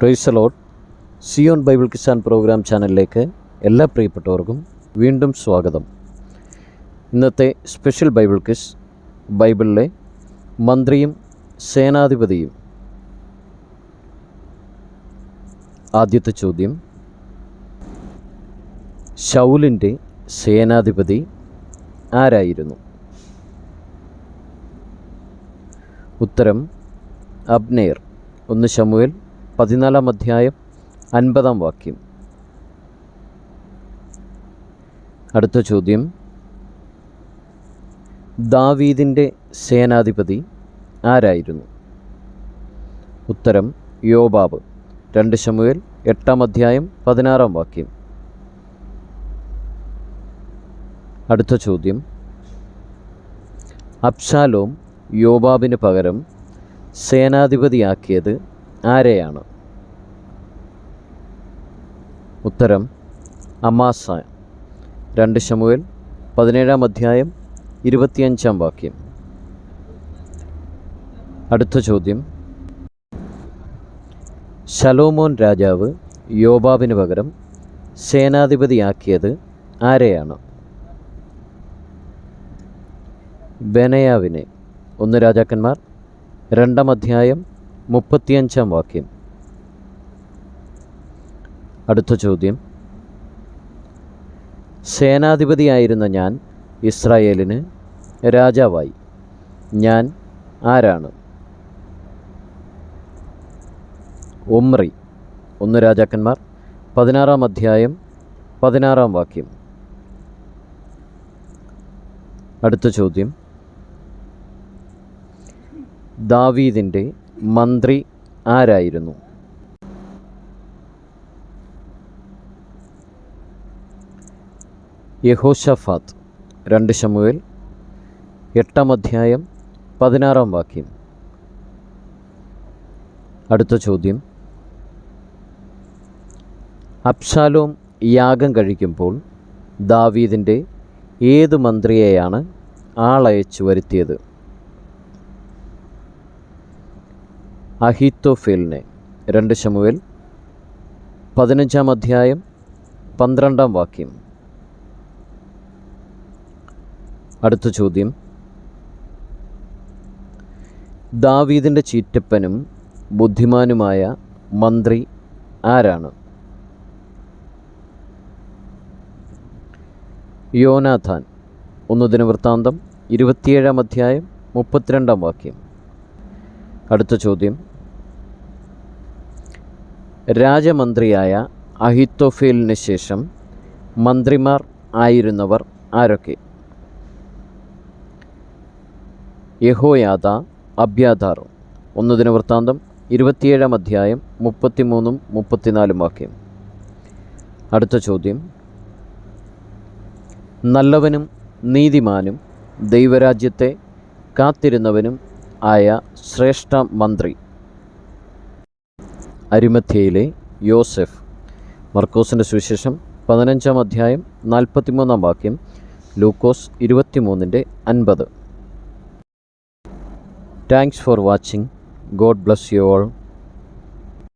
Price the lord. Zion bible കിസാൻ program ചാനലിലേക്ക് എല്ലാ പ്രിയപ്പെട്ടവർക്കും വീണ്ടും സ്വാഗതം. ഇന്നത്തെ സ്പെഷ്യൽ ബൈബിൾ ക്വിസ്, ബൈബിളിലെ മന്ത്രിയും സേനാധിപതിയും. ആദ്യത്തെ ചോദ്യം, ശൗലിൻ്റെ സേനാധിപതി ആരായിരുന്നു? ഉത്തരം അബ്നേർ. 1 ശമൂവേൽ 14 അധ്യായം 50 വാക്യം. അടുത്ത ചോദ്യം, ദാവീദിൻ്റെ സേനാധിപതി ആരായിരുന്നു? ഉത്തരം യോബാബ്. 2 ശമൂവേൽ 8 അധ്യായം 16 വാക്യം. അടുത്ത ചോദ്യം, അബ്ശാലോം യോബാബിന് പകരം സേനാധിപതിയാക്കിയത് ആരെയാണ്? ഉത്തരം അമാസ. 2 ശമൂവേൽ 17 അധ്യായം 25 വാക്യം. അടുത്ത ചോദ്യം, ശലോമോൻ രാജാവ് യോബാബിന് പകരം സേനാധിപതിയാക്കിയത് ആരെയാണ്? ബെനയാവിനെ. 1 രാജാക്കന്മാർ 2 അധ്യായം 35 വാക്യം. അടുത്ത ചോദ്യം, സേനാധിപതിയായിരുന്ന ഞാൻ ഇസ്രായേലിന് രാജാവായി. ഞാൻ ആരാണ്? ഒമ്രി. 1 രാജാക്കന്മാർ 16 അധ്യായം 16 വാക്യം. അടുത്ത ചോദ്യം, ദാവീദിൻ്റെ മന്ത്രി ആരായിരുന്നു? യഹോശഫാത്ത്. 2 ശമൂവേൽ 8 അധ്യായം 16 വാക്യം. അടുത്ത ചോദ്യം, അബ്ശാലോം യാഗം കഴിക്കുമ്പോൾ ദാവീദിൻ്റെ ഏത് മന്ത്രിയെയാണ് ആളയച്ചു വരുത്തിയത്? അഹീത്തോഫേലിനെ. 2 ശമൂവേൽ 15 അധ്യായം 12 വാക്യം. അടുത്ത ചോദ്യം, ദാവീദിൻ്റെ ചീറ്റപ്പനും ബുദ്ധിമാനുമായ മന്ത്രി ആരാണ്? യോനാഥാൻ. 1 ദിനവൃത്താന്തം 27 അധ്യായം 32 വാക്യം. അടുത്ത ചോദ്യം, രാജമന്ത്രിയായ അഹീത്തോഫേലിന് ശേഷം മന്ത്രിമാർ ആയിരുന്നവർ ആരൊക്കെ? യഹോയാദ, അബ്യാഥാർ. 1 ദിനവൃത്താന്തം 27 അധ്യായം 33 34 വാക്യം. അടുത്ത ചോദ്യം, നല്ലവനും നീതിമാനും ദൈവരാജ്യത്തെ കാത്തിരുന്നവനും ആയ ശ്രേഷ്ഠ മന്ത്രി? അരിമഥ്യയിലെ യോസെഫ്. മർക്കോസിൻ്റെ സുവിശേഷം 15 അധ്യായം 43 വാക്യം. ലൂക്കോസ് 23:50. Thanks for watching. God bless you all.